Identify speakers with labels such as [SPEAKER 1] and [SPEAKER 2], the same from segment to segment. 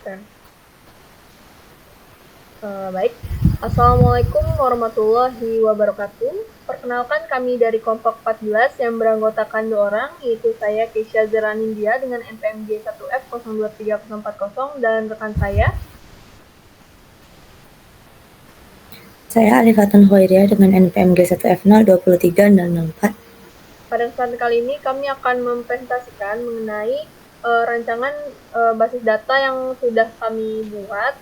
[SPEAKER 1] Oke. Baik. Assalamualaikum warahmatullahi wabarakatuh. Perkenalkan kami dari Kompak 14 yang beranggotakan 2 orang, yaitu saya Keisha Zeranindia dengan NPMG 1F023040 dan rekan saya.
[SPEAKER 2] Saya Alifatun Hoiria dengan NPMG 1F023004.
[SPEAKER 1] Pada kesempatan kali ini kami akan mempresentasikan mengenai rancangan basis data yang sudah kami buat.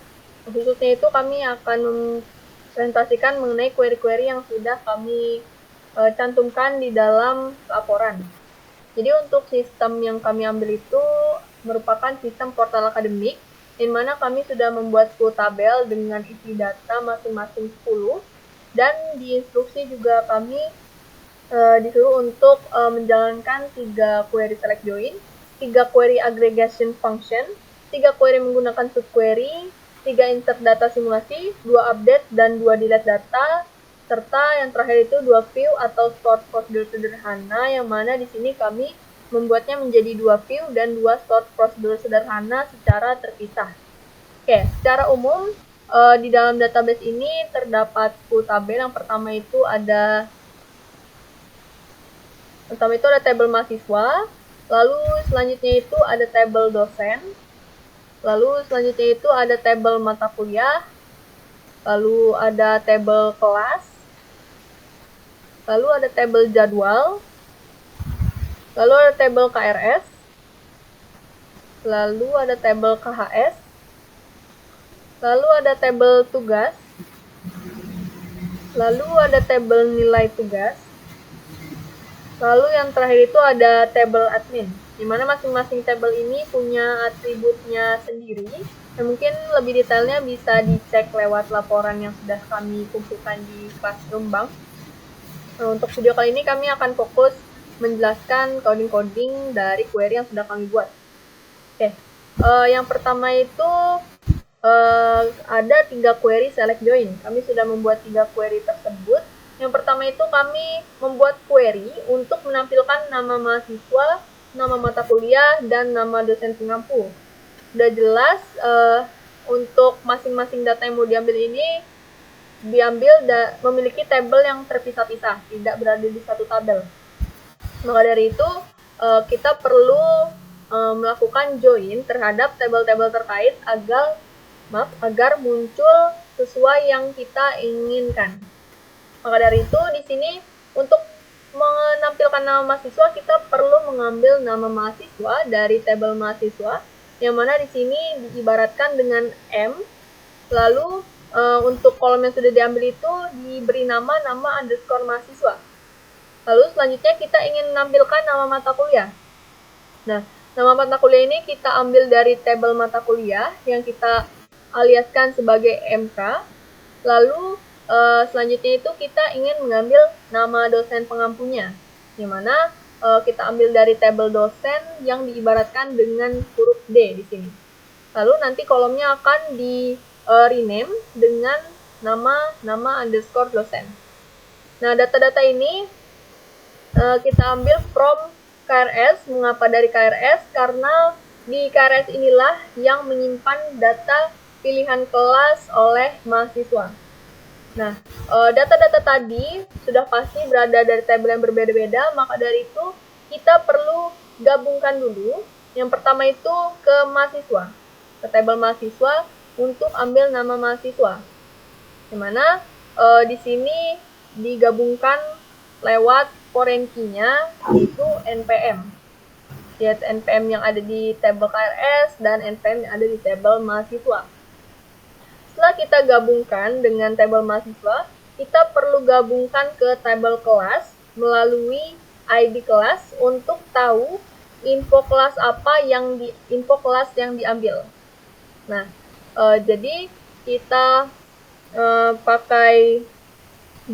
[SPEAKER 1] Khususnya itu kami akan mempresentasikan mengenai query-query yang sudah kami cantumkan di dalam laporan. Jadi untuk sistem yang kami ambil itu merupakan sistem portal akademik, di mana kami sudah membuat full tabel dengan isi data masing-masing 10, dan di instruksi juga kami disuruh untuk menjalankan 3 query select join, 3 query aggregation function, 3 query menggunakan subquery, 3 insert data simulasi, 2 update dan 2 delete data, serta yang terakhir itu 2 view atau stored prosedur sederhana, yang mana di sini kami membuatnya menjadi 2 view dan 2 stored prosedur sederhana secara terpisah. Oke, secara umum di dalam database ini terdapat 10 tabel. Yang pertama itu ada tabel mahasiswa, lalu selanjutnya itu ada tabel dosen, lalu selanjutnya itu ada tabel mata kuliah, lalu ada tabel kelas, lalu ada tabel jadwal, lalu ada tabel KRS, lalu ada tabel KHS, lalu ada tabel tugas, lalu ada tabel nilai tugas, lalu yang terakhir itu ada tabel admin, di mana masing-masing tabel ini punya atributnya sendiri, dan mungkin lebih detailnya bisa dicek lewat laporan yang sudah kami kumpulkan di Classroom Bank. Nah, untuk video kali ini kami akan fokus menjelaskan coding-coding dari query yang sudah kami buat. Oke, yang pertama itu ada 3 query select join. Kami sudah membuat 3 query tersebut. Yang pertama itu kami membuat query untuk menampilkan nama mahasiswa, nama mata kuliah, dan nama dosen pengampu. Sudah jelas untuk masing-masing data yang mau diambil ini memiliki tabel yang terpisah-pisah, tidak berada di satu tabel. Maka dari itu kita perlu melakukan join terhadap tabel-tabel terkait agar muncul sesuai yang kita inginkan. Maka dari itu di sini untuk menampilkan nama mahasiswa kita perlu mengambil nama mahasiswa dari tabel mahasiswa, yang mana di sini diibaratkan dengan M. Lalu untuk kolom yang sudah diambil itu diberi nama underscore mahasiswa. Lalu selanjutnya kita ingin menampilkan nama mata kuliah. Nah, nama mata kuliah ini kita ambil dari tabel mata kuliah yang kita aliaskan sebagai MK. Lalu selanjutnya itu kita ingin mengambil nama dosen pengampunya, di mana kita ambil dari tabel dosen yang diibaratkan dengan huruf D di sini. Lalu nanti kolomnya akan di rename dengan nama underscore dosen. Nah, data-data ini kita ambil from KRS. Mengapa dari KRS? Karena di KRS inilah yang menyimpan data pilihan kelas oleh mahasiswa. Nah, data-data tadi sudah pasti berada dari tabel yang berbeda-beda, maka dari itu kita perlu gabungkan dulu. Yang pertama itu ke mahasiswa, ke tabel mahasiswa untuk ambil nama mahasiswa. Dimana di sini digabungkan lewat foreign key-nya, yaitu NPM. Yaitu NPM yang ada di tabel KRS dan NPM yang ada di tabel mahasiswa. Setelah kita gabungkan dengan tabel mahasiswa, kita perlu gabungkan ke tabel kelas melalui ID kelas untuk tahu info kelas yang diambil. Nah, jadi kita pakai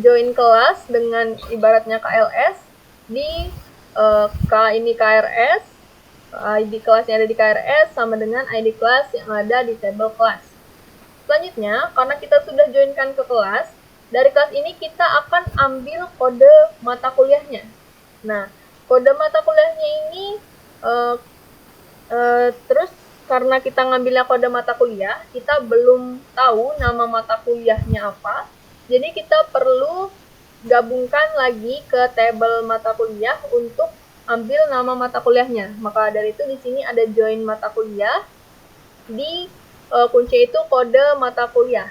[SPEAKER 1] join kelas dengan ibaratnya KLS di ini KRS, ID kelas yang ada di KRS sama dengan ID kelas yang ada di tabel kelas. Selanjutnya, karena kita sudah joinkan ke kelas, dari kelas ini kita akan ambil kode mata kuliahnya. Nah, kode mata kuliahnya ini terus karena kita ngambilnya kode mata kuliah, kita belum tahu nama mata kuliahnya apa. Jadi kita perlu gabungkan lagi ke tabel mata kuliah untuk ambil nama mata kuliahnya. Maka dari itu di sini ada join mata kuliah, di kunci itu kode mata kuliah.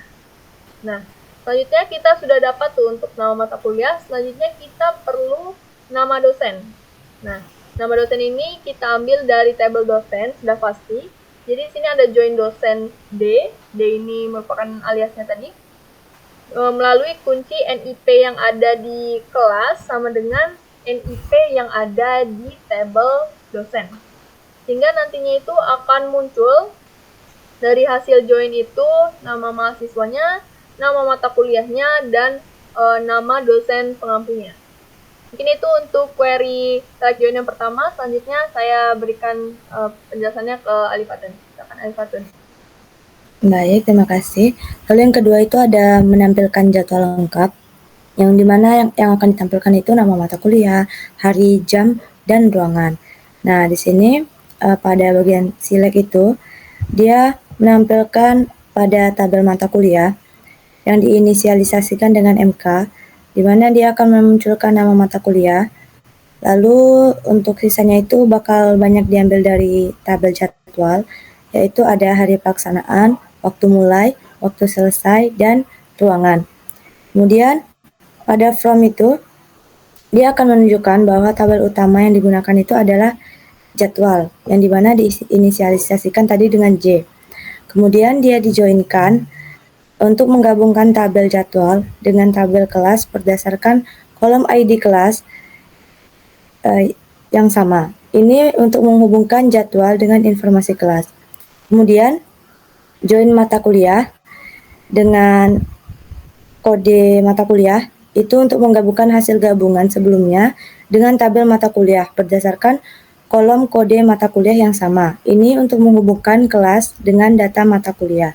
[SPEAKER 1] Nah, selanjutnya kita sudah dapat tuh untuk nama mata kuliah. Selanjutnya kita perlu nama dosen. Nah, nama dosen ini kita ambil dari tabel dosen, sudah pasti. Jadi di sini ada join dosen D. D ini merupakan aliasnya tadi. Melalui kunci NIP yang ada di kelas sama dengan NIP yang ada di tabel dosen. Sehingga nantinya itu akan muncul dari hasil join itu nama mahasiswanya, nama mata kuliahnya, dan nama dosen pengampunya. Mungkin itu untuk query select join yang pertama. Selanjutnya saya berikan penjelasannya ke Alifatun. Silakan Alifatun.
[SPEAKER 2] Baik, terima kasih. Lalu yang kedua itu ada menampilkan jadwal lengkap, yang dimana yang akan ditampilkan itu nama mata kuliah, hari, jam, dan ruangan. Nah, di sini pada bagian select itu, dia menampilkan pada tabel mata kuliah yang diinisialisasikan dengan MK, di mana dia akan memunculkan nama mata kuliah. Lalu untuk sisanya itu bakal banyak diambil dari tabel jadwal, yaitu ada hari pelaksanaan, waktu mulai, waktu selesai, dan ruangan. Kemudian pada from itu, dia akan menunjukkan bahwa tabel utama yang digunakan itu adalah jadwal, yang dimana diinisialisasikan tadi dengan J. Kemudian dia dijoinkan untuk menggabungkan tabel jadwal dengan tabel kelas berdasarkan kolom ID kelas yang sama. Ini untuk menghubungkan jadwal dengan informasi kelas. Kemudian join mata kuliah dengan kode mata kuliah itu untuk menggabungkan hasil gabungan sebelumnya dengan tabel mata kuliah berdasarkan kolom kode mata kuliah yang sama. Ini untuk menghubungkan kelas dengan data mata kuliah.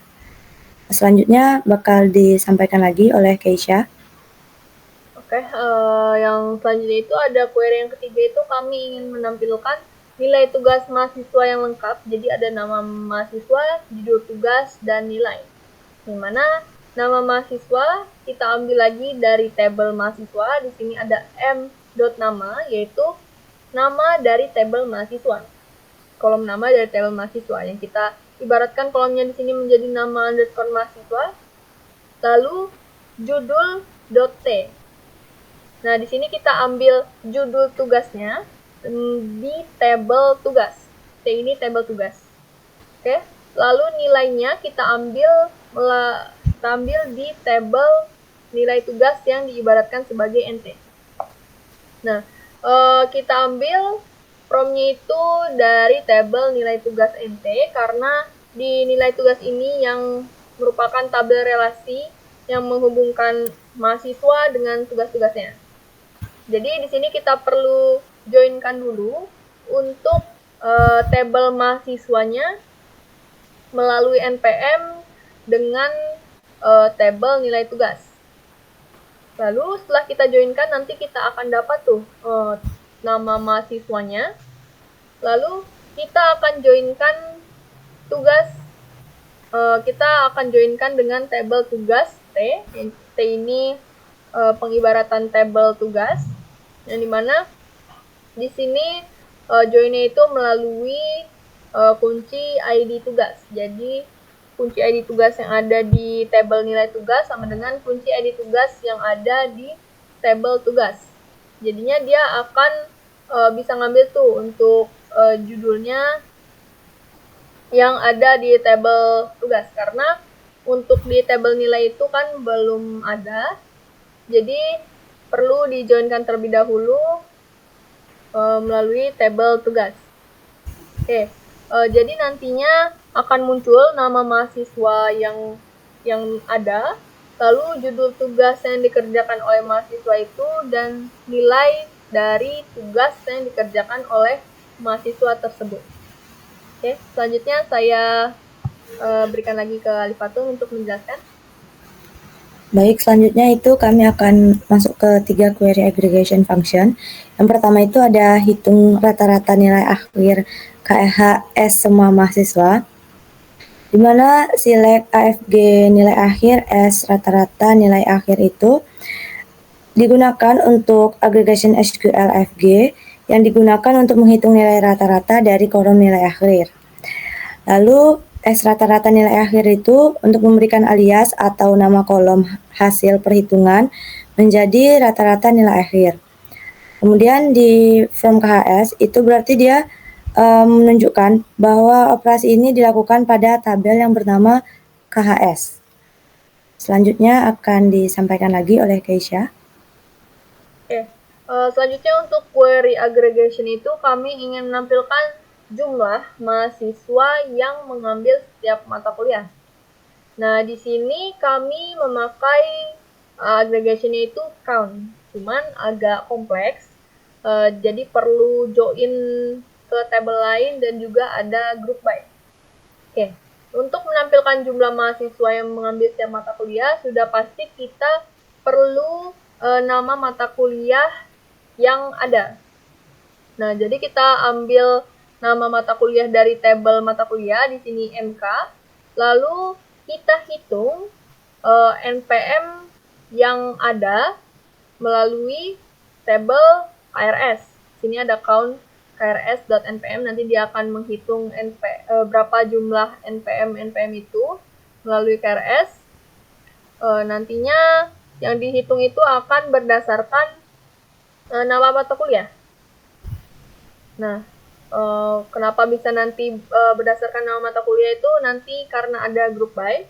[SPEAKER 2] Selanjutnya bakal disampaikan lagi oleh Keisha.
[SPEAKER 1] Oke, yang selanjutnya itu ada query yang ketiga itu kami ingin menampilkan nilai tugas mahasiswa yang lengkap. Jadi ada nama mahasiswa, judul tugas, dan nilai. Dimana nama mahasiswa kita ambil lagi dari tabel mahasiswa. Di sini ada m.nama, yaitu nama dari tabel mahasiswa. Kolom nama dari tabel mahasiswa yang kita ibaratkan kolomnya di sini menjadi nama underscore mahasiswa. Lalu judul.t. Nah, di sini kita ambil judul tugasnya di tabel tugas. T ini tabel tugas. Oke. Lalu nilainya kita ambil di tabel nilai tugas yang diibaratkan sebagai NT. Nah, kita ambil from-nya itu dari tabel nilai tugas NT karena di nilai tugas ini yang merupakan tabel relasi yang menghubungkan mahasiswa dengan tugas-tugasnya. Jadi di sini kita perlu joinkan dulu untuk tabel mahasiswanya melalui NPM dengan tabel nilai tugas. Lalu setelah kita joinkan nanti kita akan dapat tuh nama mahasiswanya. Lalu kita akan joinkan tugas, kita akan joinkan dengan tabel tugas T. T ini pengibaratan tabel tugas, yang dimana di sini joinnya itu melalui kunci ID tugas. Jadi kunci ID tugas yang ada di tabel nilai tugas sama dengan kunci ID tugas yang ada di tabel tugas. Jadinya dia akan bisa ngambil tuh untuk judulnya yang ada di tabel tugas, karena untuk di tabel nilai itu kan belum ada, jadi perlu dijoinkan terlebih dahulu melalui tabel tugas. Oke, jadi nantinya akan muncul nama mahasiswa yang ada, lalu judul tugas yang dikerjakan oleh mahasiswa itu, dan nilai dari tugas yang dikerjakan oleh mahasiswa tersebut. Oke, selanjutnya saya berikan lagi ke Alifatun untuk menjelaskan.
[SPEAKER 2] Baik, selanjutnya itu kami akan masuk ke 3 query aggregation function. Yang pertama itu ada hitung rata-rata nilai akhir KHS semua mahasiswa. di mana select AFG nilai akhir S rata-rata nilai akhir itu digunakan untuk aggregation SQL AFG yang digunakan untuk menghitung nilai rata-rata dari kolom nilai akhir. Lalu S rata-rata nilai akhir itu untuk memberikan alias atau nama kolom hasil perhitungan menjadi rata-rata nilai akhir. Kemudian di from KHS itu berarti dia menunjukkan bahwa operasi ini dilakukan pada tabel yang bernama KHS. Selanjutnya akan disampaikan lagi oleh Keisha.
[SPEAKER 1] Selanjutnya untuk query aggregation itu kami ingin menampilkan jumlah mahasiswa yang mengambil setiap mata kuliah. Nah, di sini kami memakai aggregation-nya itu count, cuman agak kompleks, jadi perlu join ke tabel lain dan juga ada group by. Untuk menampilkan jumlah mahasiswa yang mengambil setiap mata kuliah, sudah pasti kita perlu nama mata kuliah yang ada. Nah, jadi kita ambil nama mata kuliah dari tabel mata kuliah, di sini MK, lalu kita hitung NPM yang ada melalui tabel KRS. Sini ada count krs.npm, nanti dia akan menghitung berapa jumlah NPM itu melalui KRS. Nantinya yang dihitung itu akan berdasarkan nama mata kuliah. Nah, kenapa bisa nanti berdasarkan nama mata kuliah itu nanti karena ada group by.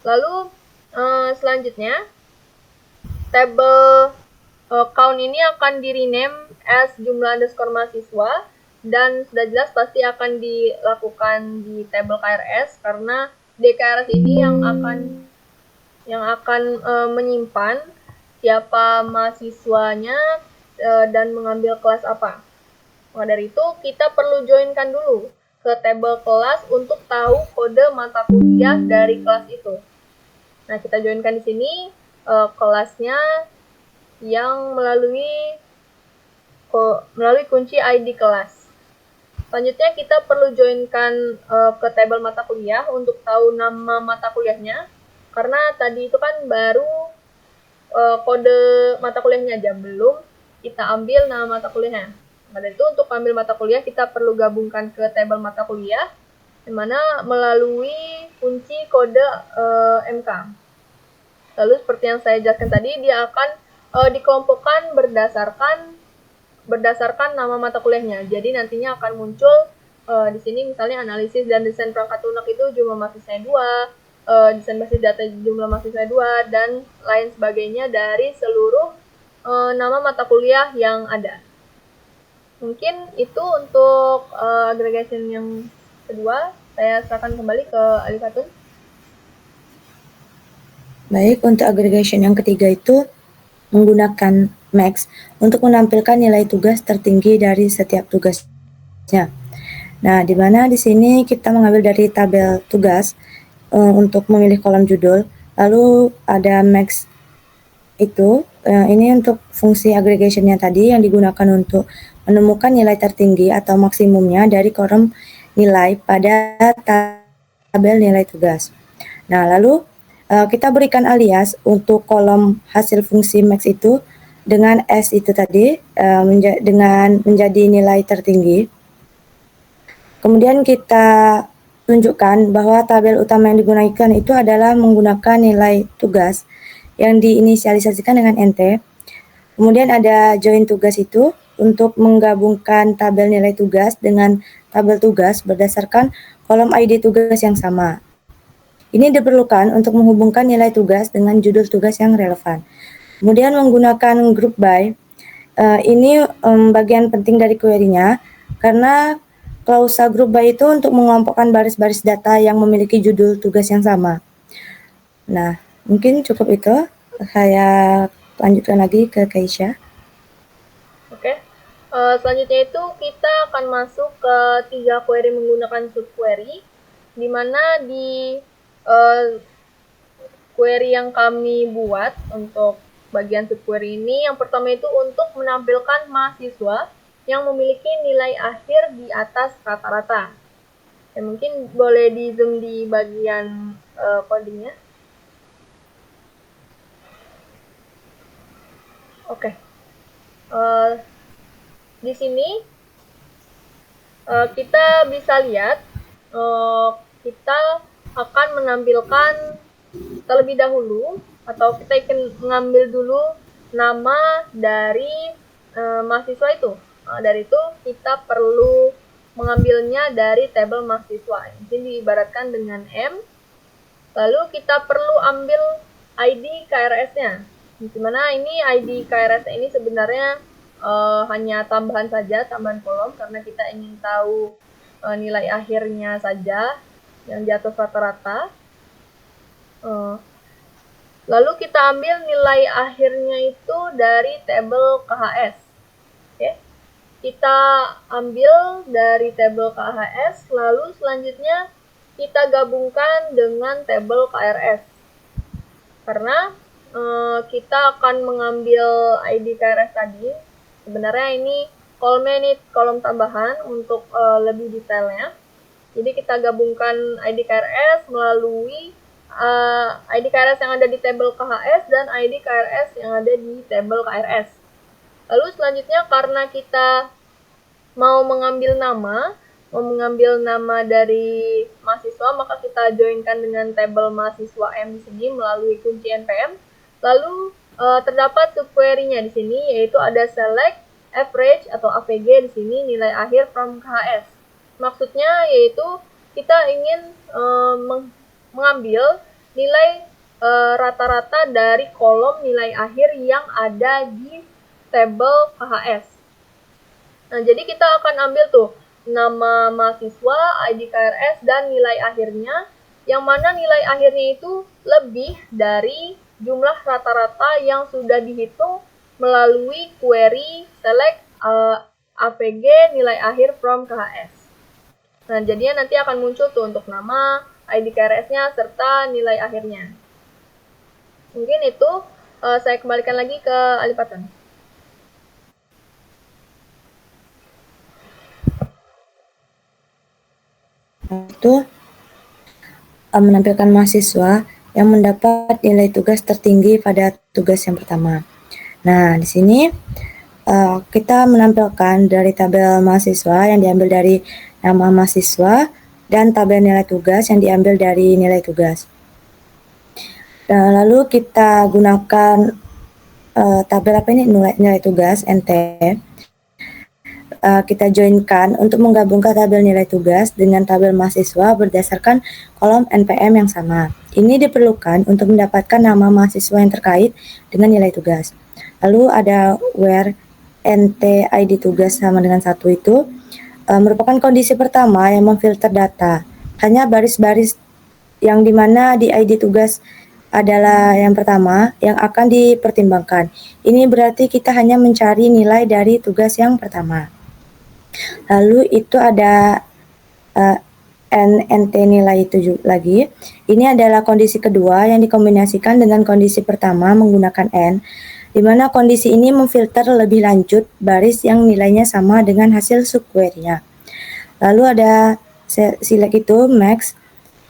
[SPEAKER 1] Lalu selanjutnya tabel count ini akan di rename as jumlah underscore mahasiswa, dan sudah jelas pasti akan dilakukan di tabel KRS karena DKRS ini yang akan menyimpan siapa mahasiswanya dan mengambil kelas apa. Maka dari itu kita perlu joinkan dulu ke tabel kelas untuk tahu kode mata kuliah dari kelas itu. Nah, kita joinkan di sini kelasnya yang melalui kunci ID kelas. Selanjutnya kita perlu joinkan ke tabel mata kuliah untuk tahu nama mata kuliahnya, karena tadi itu kan baru kode mata kuliahnya aja, belum kita ambil nama mata kuliahnya. Nah, itu untuk ambil mata kuliah kita perlu gabungkan ke tabel mata kuliah, di mana melalui kunci kode MK. Lalu seperti yang saya jelaskan tadi, dia akan dikelompokkan berdasarkan nama mata kuliahnya. Jadi nantinya akan muncul di sini misalnya analisis dan desain perangkat lunak itu jumlah mahasiswa 2, desain basis data jumlah mahasiswa 2, dan lain sebagainya dari seluruh nama mata kuliah yang ada. Mungkin itu untuk aggregation yang kedua. Saya serahkan kembali ke Ali Fatun.
[SPEAKER 2] Baik, untuk aggregation yang ketiga itu menggunakan max untuk menampilkan nilai tugas tertinggi dari setiap tugasnya. Nah, di mana di sini kita mengambil dari tabel tugas untuk memilih kolom judul, lalu ada max itu, ini untuk fungsi aggregation-nya tadi yang digunakan untuk menemukan nilai tertinggi atau maksimumnya dari kolom nilai pada tabel nilai tugas. Nah, lalu kita berikan alias untuk kolom hasil fungsi max itu dengan S itu tadi dengan menjadi nilai tertinggi. Kemudian kita tunjukkan bahwa tabel utama yang digunakan itu adalah menggunakan nilai tugas yang diinisialisasikan dengan NT. Kemudian ada join tugas itu untuk menggabungkan tabel nilai tugas dengan tabel tugas berdasarkan kolom ID tugas yang sama. Ini diperlukan untuk menghubungkan nilai tugas dengan judul tugas yang relevan. Kemudian menggunakan group by, ini bagian penting dari query-nya, karena klausa group by itu untuk mengelompokkan baris-baris data yang memiliki judul tugas yang sama. Nah, mungkin cukup itu. Saya lanjutkan lagi ke Keisha.
[SPEAKER 1] Oke. Selanjutnya itu kita akan masuk ke 3 query menggunakan subquery, di mana di query yang kami buat untuk bagian subquery ini, yang pertama itu untuk menampilkan mahasiswa yang memiliki nilai akhir di atas rata-rata. Ya, mungkin boleh di zoom di bagian codingnya. Oke. Di sini kita bisa lihat kita akan menampilkan terlebih dahulu, atau kita ingin mengambil dulu nama dari mahasiswa itu. Dari itu kita perlu mengambilnya dari tabel mahasiswa. Ini diibaratkan dengan M. Lalu kita perlu ambil ID KRS-nya. Dimana ini ID KRS ini sebenarnya hanya tambahan saja, tambahan kolom, karena kita ingin tahu nilai akhirnya saja yang jatuh rata-rata. Lalu kita ambil nilai akhirnya itu dari tabel KHS. Oke. Kita ambil dari tabel KHS, lalu selanjutnya kita gabungkan dengan tabel KRS. Karena kita akan mengambil ID KRS tadi. Sebenarnya ini kolomnya ini kolom tambahan untuk lebih detailnya. Jadi kita gabungkan ID KRS melalui ID KRS yang ada di tabel KHS dan ID KRS yang ada di tabel KRS. Lalu selanjutnya karena kita mau mengambil nama dari mahasiswa, maka kita joinkan dengan tabel mahasiswa M di sini melalui kunci npm. Lalu terdapat subquery-nya di sini, yaitu ada select average atau AVG di sini nilai akhir from KHS. Maksudnya yaitu kita ingin mengambil nilai rata-rata dari kolom nilai akhir yang ada di tabel KHS. Nah, jadi kita akan ambil tuh nama mahasiswa, ID KRS, dan nilai akhirnya, yang mana nilai akhirnya itu lebih dari jumlah rata-rata yang sudah dihitung melalui query select AVG nilai akhir from KHS. Nah, jadinya nanti akan muncul tuh untuk nama, ID KRS-nya, serta nilai akhirnya. Mungkin itu, saya kembalikan lagi ke Alipatan.
[SPEAKER 2] Itu menampilkan mahasiswa yang mendapat nilai tugas tertinggi pada tugas yang pertama. Nah, di sini kita menampilkan dari tabel mahasiswa yang diambil dari nama mahasiswa dan tabel nilai tugas yang diambil dari nilai tugas. Lalu kita gunakan tabel apa ini, nilai tugas NT. Kita joinkan untuk menggabungkan tabel nilai tugas dengan tabel mahasiswa berdasarkan kolom NPM yang sama. Ini diperlukan untuk mendapatkan nama mahasiswa yang terkait dengan nilai tugas. Lalu ada where NT ID tugas sama dengan 1 itu merupakan kondisi pertama yang memfilter data. Hanya baris-baris yang dimana di ID tugas adalah yang pertama yang akan dipertimbangkan. Ini berarti kita hanya mencari nilai dari tugas yang pertama. Lalu itu ada NT nilai 7 lagi. Ini adalah kondisi kedua yang dikombinasikan dengan kondisi pertama menggunakan N, di mana kondisi ini memfilter lebih lanjut baris yang nilainya sama dengan hasil subquery-nya. Lalu ada select itu max.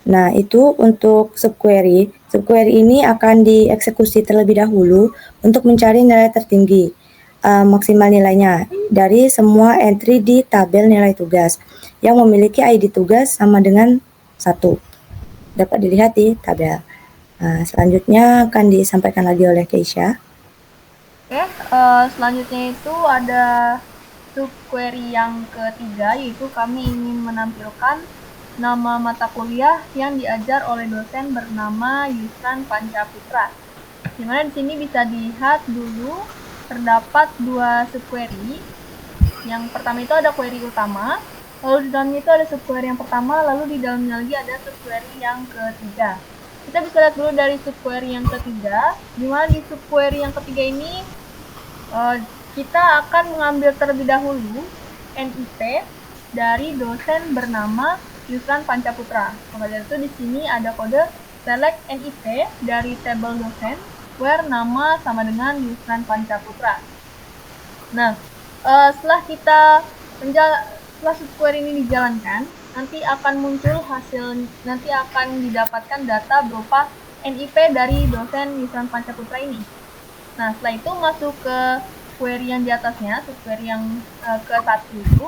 [SPEAKER 2] Nah, itu untuk subquery. Subquery ini akan dieksekusi terlebih dahulu untuk mencari nilai tertinggi. Maksimal nilainya dari semua entry di tabel nilai tugas yang memiliki ID tugas sama dengan 1. Dapat dilihat di tabel. Selanjutnya akan disampaikan lagi oleh Keisha.
[SPEAKER 1] Oke, selanjutnya itu ada subquery yang ketiga, yaitu kami ingin menampilkan nama mata kuliah yang diajar oleh dosen bernama Yusran Pancaputra. Dimana di sini bisa dilihat dulu terdapat 2 subquery. Yang pertama itu ada query utama, lalu di dalamnya itu ada subquery yang pertama, lalu di dalamnya lagi ada subquery yang ketiga. Kita bisa lihat dulu dari subquery yang ketiga, dimana di subquery yang ketiga ini kita akan mengambil terlebih dahulu NIP dari dosen bernama Yusran Pancaputra. Maka dari itu di sini ada kode select NIP dari tabel dosen where nama sama dengan Yusran Pancaputra. Nah, setelah subquery ini dijalankan, nanti akan muncul nanti akan didapatkan data berupa NIP dari dosen Yusran Pancaputra ini. Nah, setelah itu masuk ke query yang di atasnya, subquery yang ke-1 itu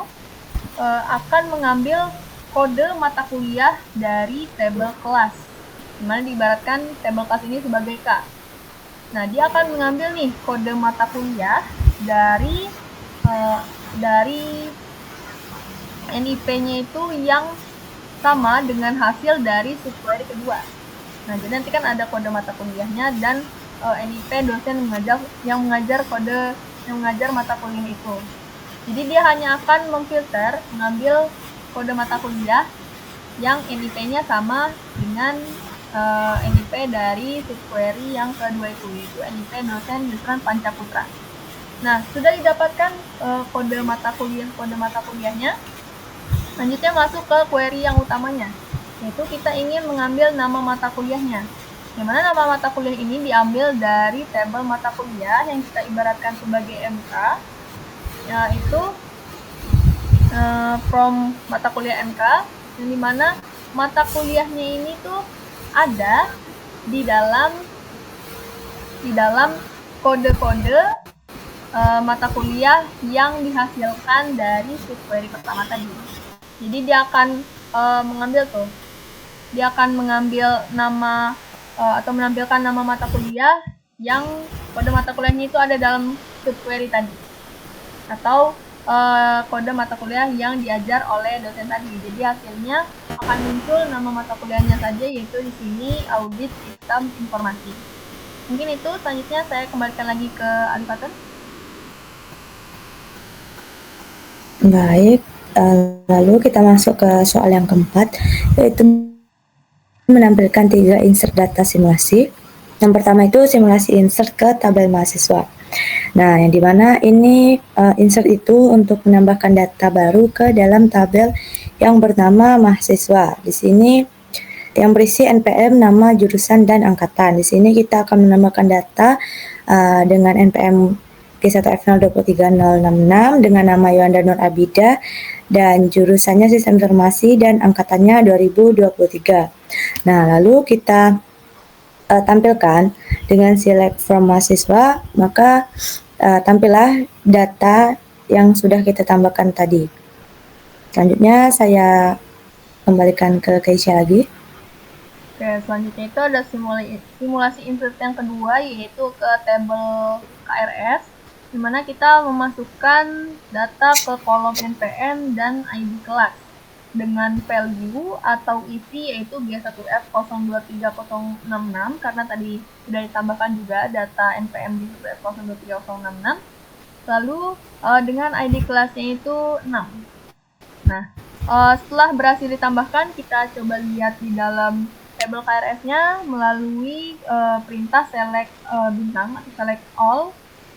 [SPEAKER 1] akan mengambil kode mata kuliah dari tabel kelas, dimana diibaratkan tabel kelas ini sebagai K. Nah, dia akan mengambil nih kode mata kuliah dari NIP-nya itu yang sama dengan hasil dari subquery kedua. Nah, jadi nanti kan ada kode mata kuliahnya dan NIP dosen yang mengajar mata kuliah itu. Jadi dia hanya akan memfilter, mengambil kode mata kuliah yang NIP-nya sama dengan NIP dari subquery yang kedua itu, yaitu NIP dosen Yusran Pancaputra. Nah, sudah didapatkan kode mata kuliahnya. Selanjutnya masuk ke query yang utamanya, yaitu kita ingin mengambil nama mata kuliahnya. Yang mana nama mata kuliah ini diambil dari tabel mata kuliah yang kita ibaratkan sebagai MK, yaitu from mata kuliah MK, yang dimana mata kuliahnya ini tuh ada di dalam kode-kode mata kuliah yang dihasilkan dari subquery pertama tadi. Jadi dia akan mengambil nama atau menampilkan nama mata kuliah yang kode mata kuliahnya itu ada dalam subquery tadi, atau kode mata kuliah yang diajar oleh dosen tadi. Jadi hasilnya akan muncul nama mata kuliahnya saja, yaitu di sini audit sistem informasi. Mungkin itu. Selanjutnya saya kembalikan lagi ke Alifatun.
[SPEAKER 2] Baik, lalu kita masuk ke soal yang keempat, yaitu menampilkan 3 insert data simulasi. Yang pertama itu simulasi insert ke tabel mahasiswa. Nah, yang dimana ini insert itu untuk menambahkan data baru ke dalam tabel yang bernama mahasiswa. Di sini yang berisi NPM, nama, jurusan, dan angkatan. Di sini kita akan menambahkan data dengan NPM G1F023066 dengan nama Yohanda Nur Abida dan jurusannya Sistem Informasi dan angkatannya 2023. Nah, lalu kita tampilkan dengan select from mahasiswa, maka tampillah data yang sudah kita tambahkan tadi. Selanjutnya saya kembalikan ke Keisha lagi.
[SPEAKER 1] Oke, selanjutnya itu ada simulasi insert yang kedua, yaitu ke tabel KRS, di mana kita memasukkan data ke kolom NPM dan ID kelas dengan value atau isi yaitu G1F023066, karena tadi sudah ditambahkan juga data NPM di G1F023066. Lalu dengan ID kelasnya itu 6. Nah, setelah berhasil ditambahkan, kita coba lihat di dalam tabel KRS-nya melalui perintah select bintang atau select all,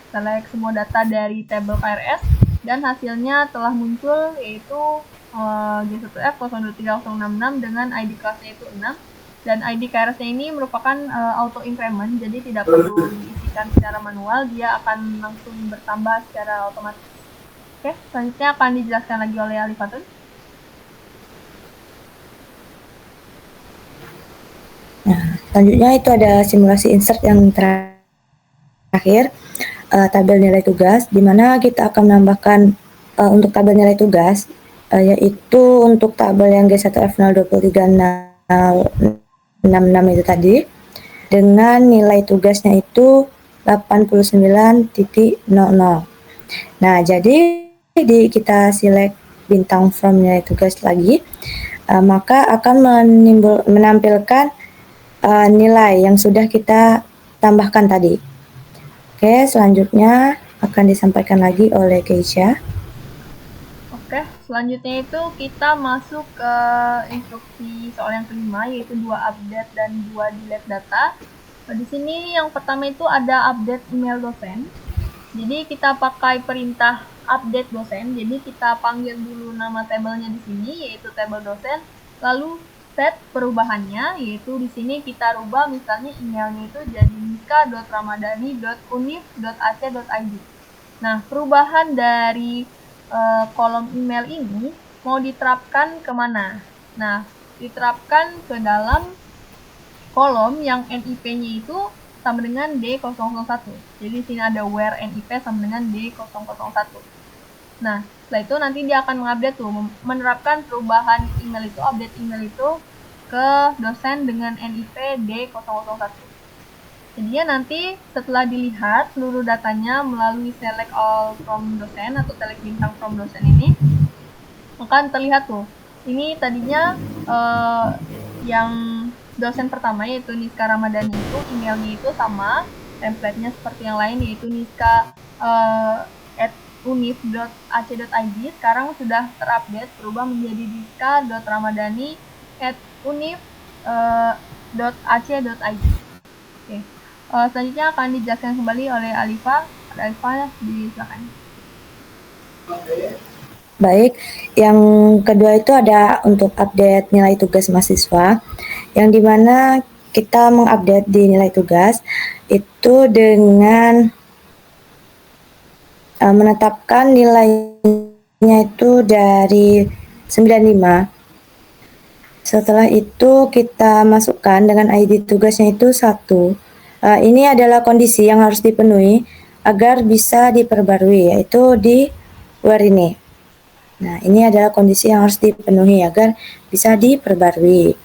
[SPEAKER 1] select semua data dari tabel KRS, dan hasilnya telah muncul yaitu G1F023066 dengan ID kelasnya itu 6, dan ID KRS-nya ini merupakan auto increment, jadi tidak perlu diisikan secara manual, dia akan langsung bertambah secara otomatis. Oke, selanjutnya akan dijelaskan lagi oleh Alifatun.
[SPEAKER 2] Nah, selanjutnya itu ada simulasi insert yang terakhir, tabel nilai tugas, di mana kita akan menambahkan untuk tabel nilai tugas, yaitu untuk tabel yang G1F023066 itu tadi, dengan nilai tugasnya itu 89.00. Nah, jadi kita select bintang from nilai tugas lagi, maka akan menampilkan nilai yang sudah kita tambahkan tadi. Oke, selanjutnya akan disampaikan lagi oleh Keisha.
[SPEAKER 1] Oke, selanjutnya itu kita masuk ke instruksi soal yang kelima, yaitu 2 update dan 2 delete data. Di sini yang pertama itu ada update email dosen. Jadi kita pakai perintah update dosen. Jadi kita panggil dulu nama tabelnya di sini, yaitu tabel dosen. Lalu set perubahannya, yaitu di sini kita rubah misalnya emailnya itu jadi nika.ramadhani.univ.ac.id. Nah, perubahan dari kolom email ini mau diterapkan kemana? Nah, diterapkan ke dalam kolom yang NIP-nya itu sama dengan D001. Jadi di sini ada where NIP sama dengan D001. Nah, setelah itu nanti dia akan mengupdate tuh, menerapkan perubahan email itu, update email itu ke dosen dengan NIP D001. Jadinya nanti setelah dilihat seluruh datanya melalui select all from dosen atau select bintang from dosen ini, akan terlihat tuh. Ini tadinya yang dosen pertama yaitu Niska Ramadhani itu emailnya itu sama, template-nya seperti yang lain yaitu niska@unif.ac.id. Sekarang sudah terupdate berubah menjadi niska.ramadhani@unif.ac.id. Oke. Selanjutnya akan dijelaskan kembali oleh Alifa. Alifa, disilakan.
[SPEAKER 2] Baik, yang kedua itu ada untuk update nilai tugas mahasiswa, yang dimana kita mengupdate di nilai tugas itu dengan menetapkan nilainya itu dari 95. Setelah itu kita masukkan dengan ID tugasnya itu 1. Ini adalah kondisi yang harus dipenuhi agar bisa diperbarui, yaitu di where ini. Nah, ini adalah kondisi yang harus dipenuhi agar bisa diperbarui.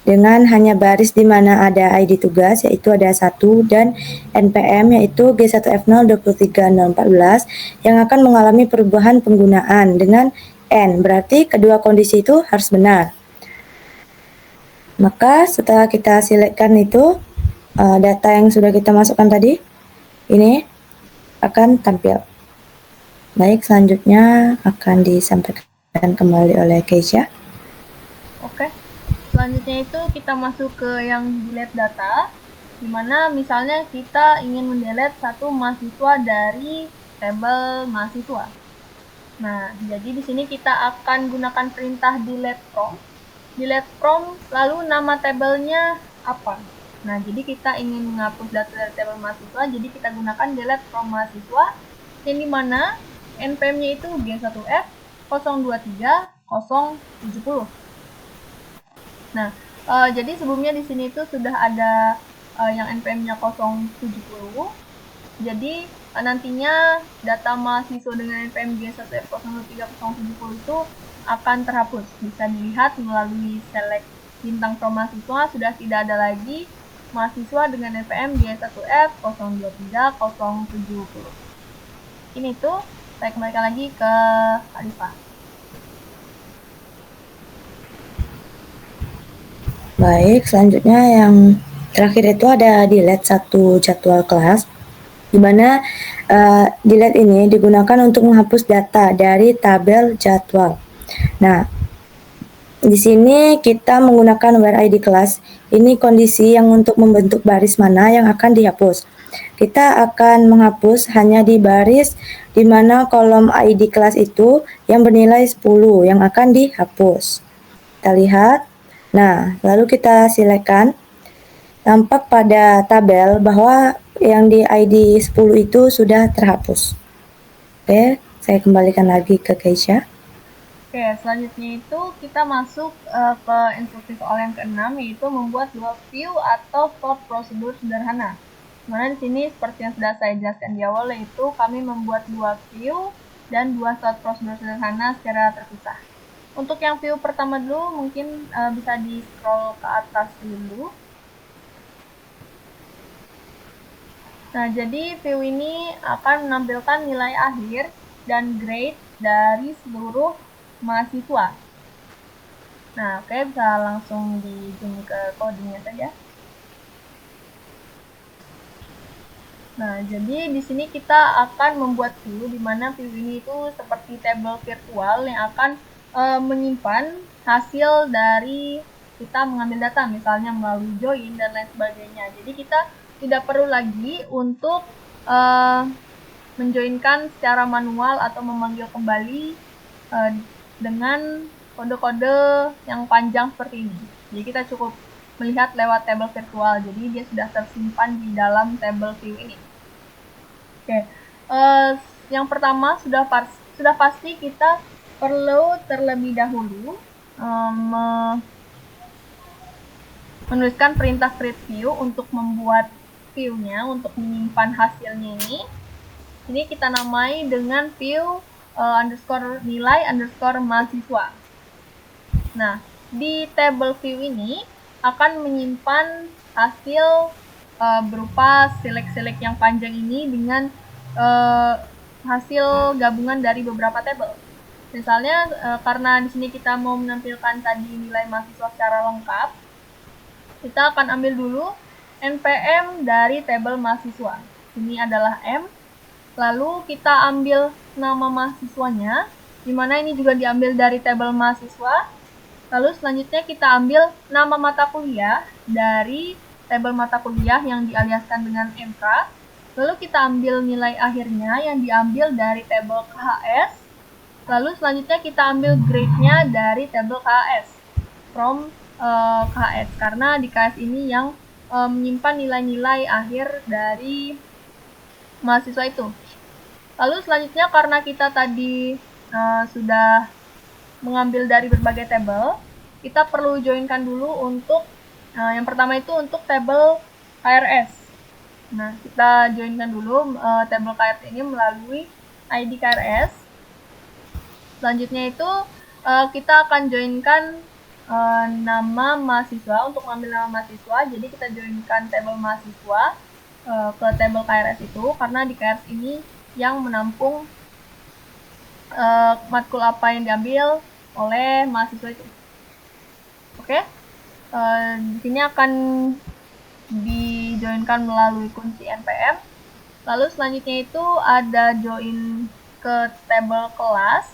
[SPEAKER 2] Dengan hanya baris di mana ada ID tugas, yaitu ada 1, dan NPM, yaitu G1F023.014, yang akan mengalami perubahan penggunaan dengan N. Berarti kedua kondisi itu harus benar. Maka setelah kita silekan itu, data yang sudah kita masukkan tadi, ini akan tampil. Baik, selanjutnya akan disampaikan kembali oleh Keisha.
[SPEAKER 1] Oke, selanjutnya itu kita masuk ke yang delete data, di mana misalnya kita ingin mendelete satu mahasiswa dari tabel mahasiswa. Nah, jadi di sini kita akan gunakan perintah delete from, lalu nama tabelnya apa. Nah, jadi kita ingin menghapus data dari tabel mahasiswa, jadi kita gunakan delete from mahasiswa, yang dimana NPM-nya itu G1F 023070. Nah, jadi sebelumnya di sini itu sudah ada yang NPM-nya 070. Jadi nantinya data mahasiswa dengan NPM G1F 023070 itu akan terhapus. Bisa dilihat melalui select bintang from mahasiswa sudah tidak ada lagi mahasiswa dengan NPM G1F 023070. Ini tuh saya kembalikan lagi ke Alifa.
[SPEAKER 2] Baik, selanjutnya yang terakhir itu ada delete satu jadwal kelas, di mana delete ini digunakan untuk menghapus data dari tabel jadwal. Nah, di sini kita menggunakan where ID kelas. Ini kondisi yang untuk membentuk baris mana yang akan dihapus. Kita akan menghapus hanya di baris di mana kolom ID kelas itu yang bernilai 10 yang akan dihapus. Kita lihat. Nah, lalu kita silakan. Tampak pada tabel bahwa yang di ID 10 itu sudah terhapus. Oke, saya kembalikan lagi ke Keisha.
[SPEAKER 1] Oke, selanjutnya itu kita masuk ke instruksi soal yang ke-6, yaitu membuat dua view atau sort prosedur sederhana. Dimana di sini seperti yang sudah saya jelaskan di awal, yaitu kami membuat dua view dan dua sort prosedur sederhana secara terpisah. Untuk yang view pertama dulu, mungkin bisa di scroll ke atas dulu. Nah, jadi view ini akan menampilkan nilai akhir dan grade dari seluruh mahasiswa. Nah, oke, bisa langsung di zoom ke codingnya saja. Nah, jadi di sini kita akan membuat view, di mana view ini itu seperti table virtual yang akan menyimpan hasil dari kita mengambil data, misalnya melalui join dan lain sebagainya. Jadi kita tidak perlu lagi untuk menjoinkan secara manual atau memanggil kembali dengan kode-kode yang panjang seperti ini. Jadi kita cukup melihat lewat table virtual, jadi dia sudah tersimpan di dalam table view ini. Oke, yang pertama sudah pasti kita perlu terlebih dahulu menuliskan perintah create view untuk membuat view-nya, untuk menyimpan hasilnya ini. Ini kita namai dengan view underscore nilai underscore mahasiswa. Nah, di table view ini akan menyimpan hasil berupa select yang panjang ini dengan hasil gabungan dari beberapa tabel. Misalnya karena di sini kita mau menampilkan tadi nilai mahasiswa secara lengkap, kita akan ambil dulu npm dari tabel mahasiswa. Ini adalah M. Lalu kita ambil nama mahasiswanya, di mana ini juga diambil dari tabel mahasiswa. Lalu selanjutnya kita ambil nama mata kuliah dari tabel mata kuliah yang dialiaskan dengan MK. Lalu kita ambil nilai akhirnya yang diambil dari tabel KHS. Lalu selanjutnya kita ambil grade-nya dari tabel KHS from KHS, karena di KHS ini yang menyimpan nilai-nilai akhir dari mahasiswa itu. Lalu selanjutnya karena kita tadi sudah mengambil dari berbagai tabel, kita perlu joinkan dulu untuk yang pertama itu untuk tabel KRS. Nah, kita joinkan dulu tabel KRS ini melalui ID KRS. Selanjutnya itu kita akan joinkan nama mahasiswa untuk mengambil nama mahasiswa. Jadi kita joinkan tabel mahasiswa ke tabel KRS itu, karena di KRS ini yang menampung matkul apa yang diambil oleh mahasiswa itu. Oke, di sini akan dijoinkan melalui kunci npm. Lalu selanjutnya itu ada join ke tabel kelas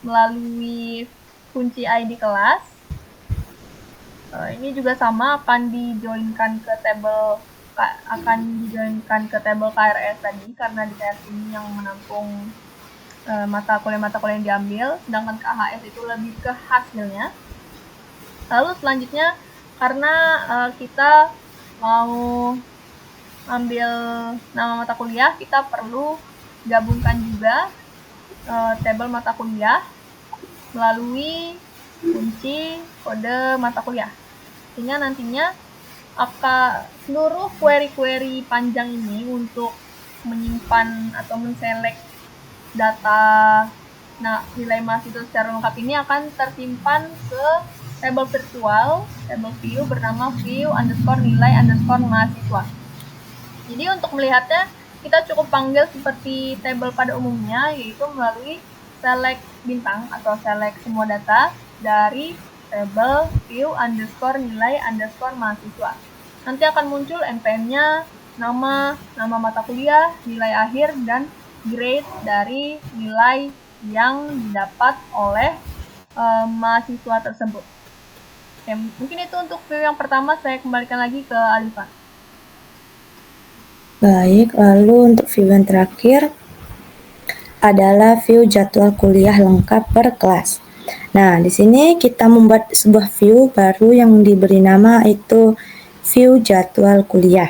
[SPEAKER 1] melalui kunci ID kelas. Ini juga sama akan dijoinkan ke tabel KRS tadi, karena di KRS ini yang menampung mata kuliah yang diambil, sedangkan KHS itu lebih ke hasilnya. Lalu selanjutnya karena kita mau ambil nama mata kuliah, kita perlu gabungkan juga tabel mata kuliah melalui kunci kode mata kuliah. Sehingga nantinya seluruh query-query panjang ini untuk menyimpan atau menselect data nilai mahasiswa secara lengkap ini akan tersimpan ke tabel virtual, tabel view bernama view underscore nilai underscore mahasiswa. Jadi untuk melihatnya kita cukup panggil seperti tabel pada umumnya, yaitu melalui select bintang atau select semua data dari tabel view underscore nilai underscore mahasiswa. Nanti akan muncul npm-nya, nama mata kuliah, nilai akhir, dan grade dari nilai yang didapat oleh mahasiswa tersebut. Oke, mungkin itu untuk view yang pertama. Saya kembalikan lagi ke Alifa.
[SPEAKER 2] Baik, lalu untuk view yang terakhir adalah view jadwal kuliah lengkap per kelas. Nah, di sini kita membuat sebuah view baru yang diberi nama itu view jadwal kuliah.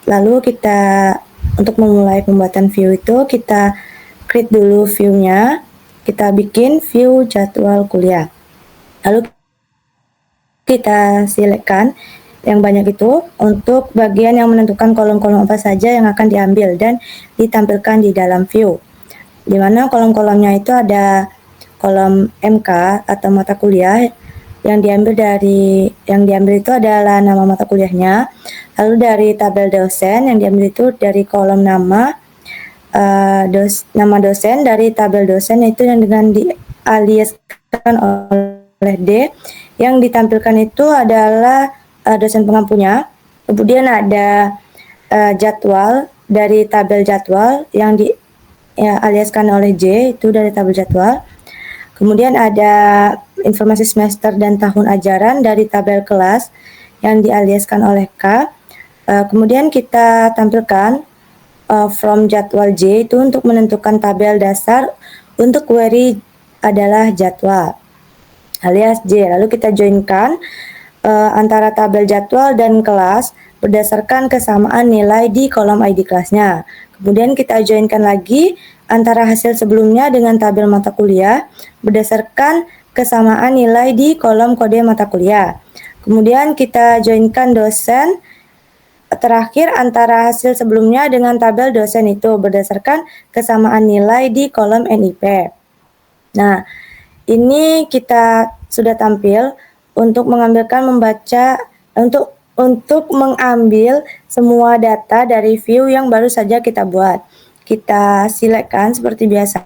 [SPEAKER 2] Lalu kita untuk memulai pembuatan view itu kita create dulu view-nya, kita bikin view jadwal kuliah. Lalu kita silakan yang banyak itu untuk bagian yang menentukan kolom-kolom apa saja yang akan diambil dan ditampilkan di dalam view. Di mana kolom-kolomnya itu ada kolom MK atau mata kuliah yang diambil itu adalah nama mata kuliahnya. Lalu dari tabel dosen yang diambil itu dari kolom nama nama dosen, dari tabel dosen itu yang dengan dialiaskan oleh D. Yang ditampilkan itu adalah dosen pengampunya. Kemudian ada jadwal dari tabel jadwal yang dialiaskan oleh J, itu dari tabel jadwal. Kemudian ada informasi semester dan tahun ajaran dari tabel kelas yang dialiaskan oleh K. Kemudian kita tampilkan from jadwal J itu untuk menentukan tabel dasar untuk query adalah jadwal alias J. Lalu kita joinkan antara tabel jadwal dan kelas berdasarkan kesamaan nilai di kolom ID kelasnya. Kemudian kita joinkan lagi antara hasil sebelumnya dengan tabel mata kuliah berdasarkan kesamaan nilai di kolom kode mata kuliah. Kemudian kita joinkan dosen. Terakhir, antara hasil sebelumnya dengan tabel dosen itu berdasarkan kesamaan nilai di kolom NIP. Nah, ini kita sudah tampil untuk mengambil semua data dari view yang baru saja kita buat. Kita silakan seperti biasa,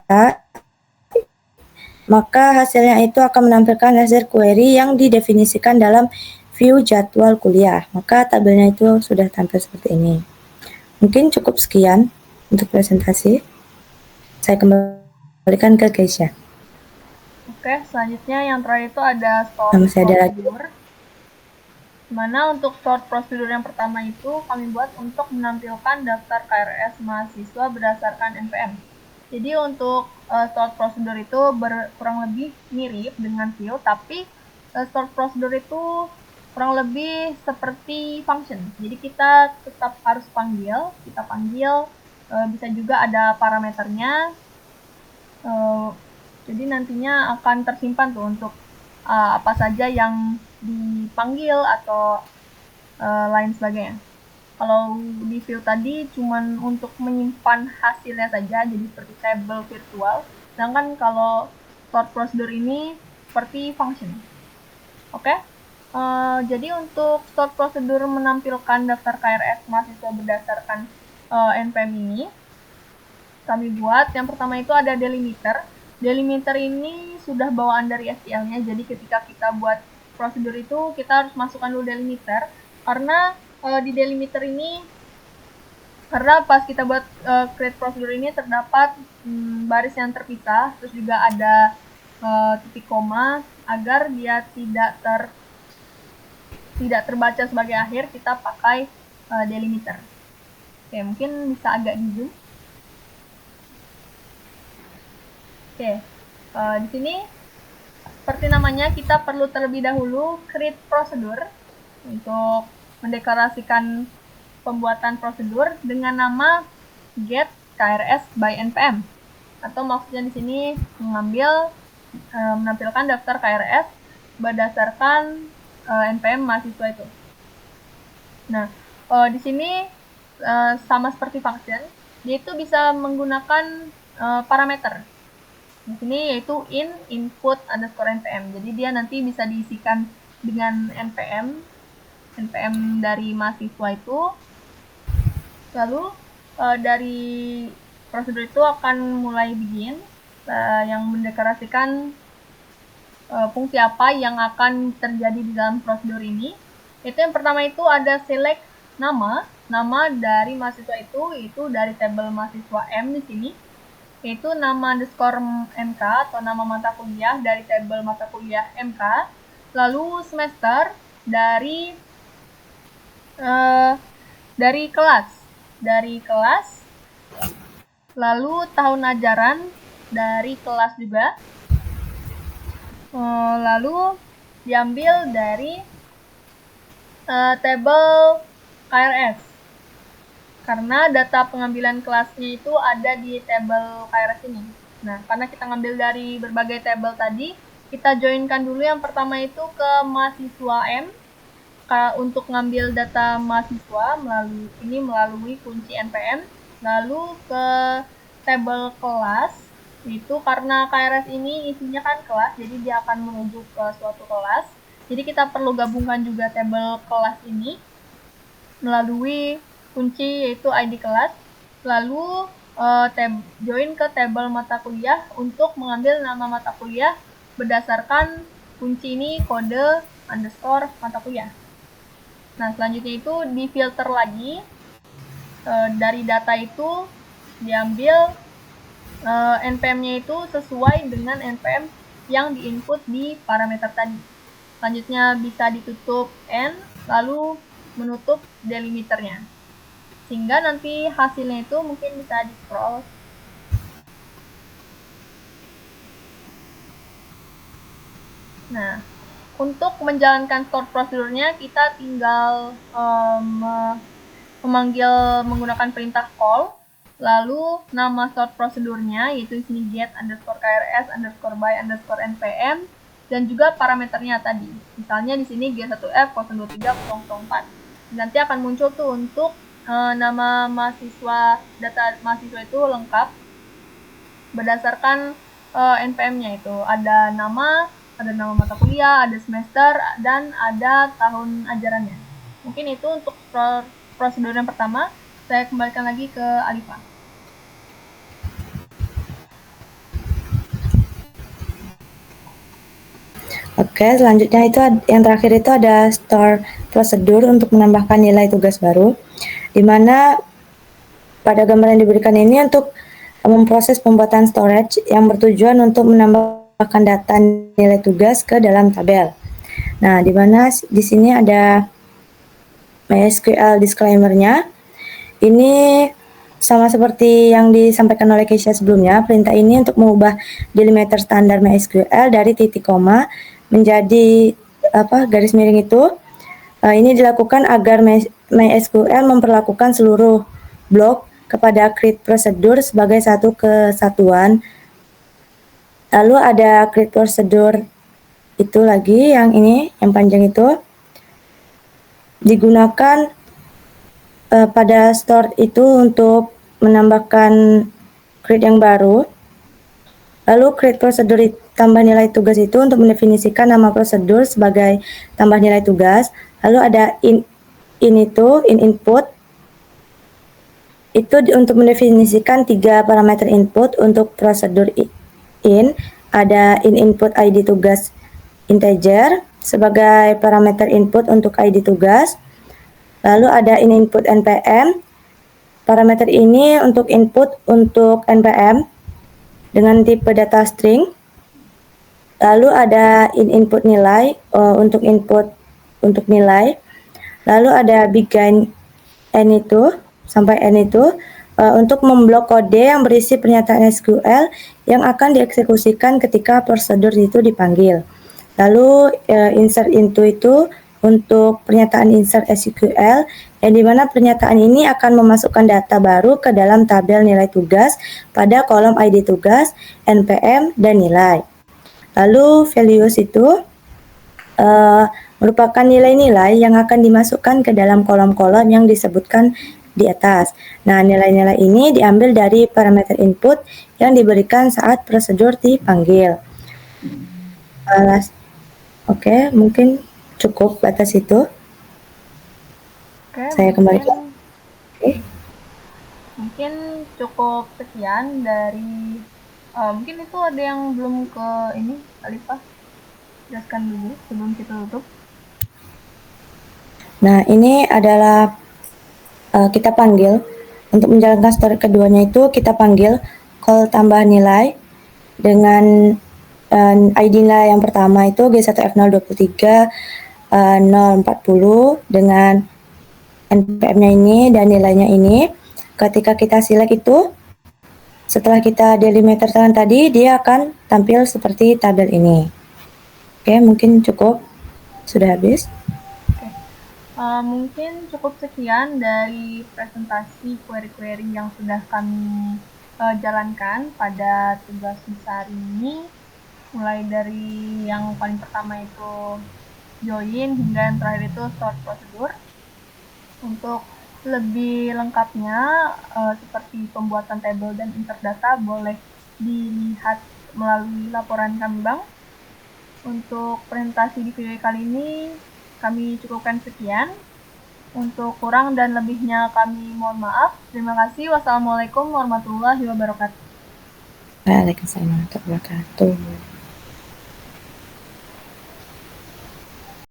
[SPEAKER 2] maka hasilnya itu akan menampilkan hasil query yang didefinisikan dalam view jadwal kuliah. Maka tabelnya itu sudah tampil seperti ini. Mungkin cukup sekian untuk presentasi. Saya kembalikan ke Keisha.
[SPEAKER 1] Oke, selanjutnya yang terakhir itu ada stored
[SPEAKER 2] Masih ada lagi.
[SPEAKER 1] procedure. Dimana untuk stored procedure yang pertama itu kami buat untuk menampilkan daftar KRS mahasiswa berdasarkan NPM. Jadi untuk stored procedure itu kurang lebih mirip dengan view, tapi stored procedure itu kurang lebih seperti function. Jadi kita tetap harus panggil, bisa juga ada parameternya. Jadi nantinya akan tersimpan tuh untuk apa saja yang dipanggil atau lain sebagainya. Kalau di view tadi cuman untuk menyimpan hasilnya saja, jadi seperti table virtual. Sedangkan kalau stored procedure ini seperti function. Oke? Jadi untuk stored procedure menampilkan daftar KRS mahasiswa berdasarkan NPM ini, kami buat yang pertama itu ada delimiter. Delimiter ini sudah bawaan dari SQL-nya, jadi ketika kita buat prosedur itu kita harus masukkan dulu delimiter, karena di delimiter ini, karena pas kita buat create prosedur ini terdapat baris yang terpisah, terus juga ada titik koma, agar dia tidak terbaca sebagai akhir, kita pakai delimiter. Oke, mungkin bisa agak di zoom. Oke, di sini seperti namanya kita perlu terlebih dahulu create prosedur untuk mendeklarasikan pembuatan prosedur dengan nama get KRS by NPM, atau maksudnya di sini menampilkan daftar KRS berdasarkan NPM mahasiswa itu. Nah, di sini sama seperti function, dia itu bisa menggunakan parameter. Di sini yaitu input underscore npm. Jadi dia nanti bisa diisikan dengan npm dari mahasiswa itu. Lalu dari prosedur itu akan mulai begin yang mendeklarasikan fungsi apa yang akan terjadi di dalam prosedur ini. Itu yang pertama itu ada select nama dari mahasiswa itu dari tabel mahasiswa M di sini, yaitu nama underscore MK atau nama mata kuliah dari tabel mata kuliah MK, lalu semester dari kelas, lalu tahun ajaran dari kelas juga, lalu diambil dari tabel KRS. Karena data pengambilan kelasnya itu ada di tabel KRS ini. Nah, karena kita ngambil dari berbagai tabel tadi, kita joinkan dulu yang pertama itu ke mahasiswa M. Untuk ngambil data mahasiswa melalui kunci NPM, lalu ke tabel kelas, itu karena KRS ini isinya kan kelas, jadi dia akan menuju ke suatu kelas. Jadi kita perlu gabungkan juga tabel kelas ini melalui kunci yaitu ID kelas, lalu join ke tabel mata kuliah untuk mengambil nama mata kuliah berdasarkan kunci ini kode underscore mata kuliah. Nah, selanjutnya itu difilter lagi, dari data itu diambil NPM-nya itu sesuai dengan NPM yang diinput di parameter tadi. Selanjutnya bisa ditutup N, lalu menutup delimiternya, sehingga nanti hasilnya itu mungkin bisa di scroll. Nah, untuk menjalankan stored prosedurnya kita tinggal memanggil menggunakan perintah call. Lalu nama stored prosedurnya yaitu di sini get underscore KRS underscore by underscore npm, dan juga parameternya tadi. Misalnya di sini G1F 023.004. Nanti akan muncul tuh untuk nama mahasiswa, data mahasiswa itu lengkap berdasarkan NPM-nya itu. Ada nama mata kuliah, ada semester, dan ada tahun ajarannya. Mungkin itu untuk prosedur yang pertama. Saya kembalikan lagi ke Alifa.
[SPEAKER 2] Oke, selanjutnya itu yang terakhir itu ada store prosedur untuk menambahkan nilai tugas baru, di mana pada gambar yang diberikan ini untuk memproses pembuatan storage yang bertujuan untuk menambahkan data nilai tugas ke dalam tabel. Nah, di mana di sini ada MySQL disclaimer-nya. Ini sama seperti yang disampaikan oleh Keisha sebelumnya, perintah ini untuk mengubah delimiter standar MySQL dari titik koma menjadi garis miring itu. Ini dilakukan agar MySQL memperlakukan seluruh blok kepada create prosedur sebagai satu kesatuan. Lalu ada create prosedur itu lagi, yang ini, yang panjang itu, digunakan pada store itu untuk menambahkan create yang baru. Lalu create prosedur tambah nilai tugas itu untuk mendefinisikan nama prosedur sebagai tambah nilai tugas. Lalu ada in input itu untuk mendefinisikan 3 parameter input untuk prosedur in. Ada input ID tugas integer sebagai parameter input untuk ID tugas. Lalu ada input npm. Parameter ini untuk input untuk npm dengan tipe data string. Lalu ada input nilai untuk input untuk nilai. Lalu ada begin n itu sampai n itu untuk memblok kode yang berisi pernyataan SQL yang akan dieksekusikan ketika prosedur itu dipanggil. Lalu insert into itu untuk pernyataan insert SQL, yang dimana pernyataan ini akan memasukkan data baru ke dalam tabel nilai tugas pada kolom ID tugas, NPM, dan nilai. Lalu values itu merupakan nilai-nilai yang akan dimasukkan ke dalam kolom-kolom yang disebutkan di atas. Nah, nilai-nilai ini diambil dari parameter input yang diberikan saat prosedur dipanggil. Oke, mungkin cukup batas itu.
[SPEAKER 1] Oke,
[SPEAKER 2] Saya kembalikan.
[SPEAKER 1] Mungkin cukup sekian dari mungkin itu ada yang belum ke ini, Alifah. Jelaskan dulu sebelum kita tutup.
[SPEAKER 2] Nah, ini adalah kita panggil untuk menjalankan story keduanya itu kita panggil call tambah nilai dengan ID nilai yang pertama itu G1F023 040 dengan NPM-nya ini dan nilainya ini. Ketika kita select itu, setelah kita delimiter tadi, dia akan tampil seperti tabel ini. Oke, mungkin cukup. Sudah habis.
[SPEAKER 1] Mungkin cukup sekian dari presentasi query-query yang sudah kami jalankan pada tugas besar ini, mulai dari yang paling pertama itu join hingga yang terakhir itu sort prosedur. Untuk lebih lengkapnya seperti pembuatan tabel dan insert data boleh dilihat melalui laporan kami Bang. Untuk presentasi di video kali ini kami cukupkan sekian. Untuk kurang dan lebihnya kami mohon maaf. Terima kasih. Wassalamualaikum warahmatullahi wabarakatuh.
[SPEAKER 2] Waalaikumsalam warahmatullahi wabarakatuh.